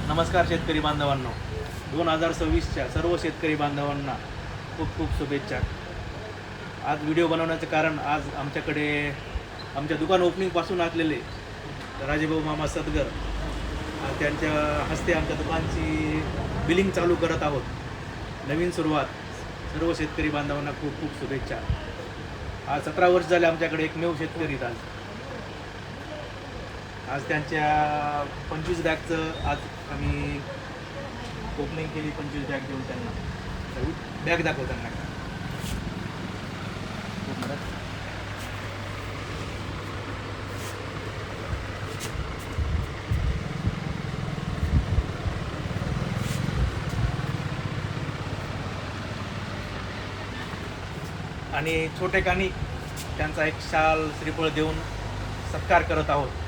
नमस्कार शेतकरी बांधवांनो, 2026च्या सर्व शेतकरी बांधवांना खूप खूप शुभेच्छा. आज व्हिडिओ बनवण्याचं कारण, आज आमच्याकडे आमच्या दुकान ओपनिंगपासून असलेले राजेभाऊ मामा सदगर त्यांच्या हस्ते आमच्या दुकानची बिलिंग चालू करत आहोत. नवीन सुरुवात. सर्व शेतकरी बांधवांना खूप खूप शुभेच्छा. आज 17 वर्ष झाले आमच्याकडे एकमेव शेतकरी आज त्यांच्या 25 बॅगचं आज आम्ही ओपनिंग केली. 25 बॅग देऊन त्यांना बॅग दाखव त्यांना. आणि छोटे कानी त्यांचा एक शाल श्रीफळ देऊन सत्कार करत आहोत.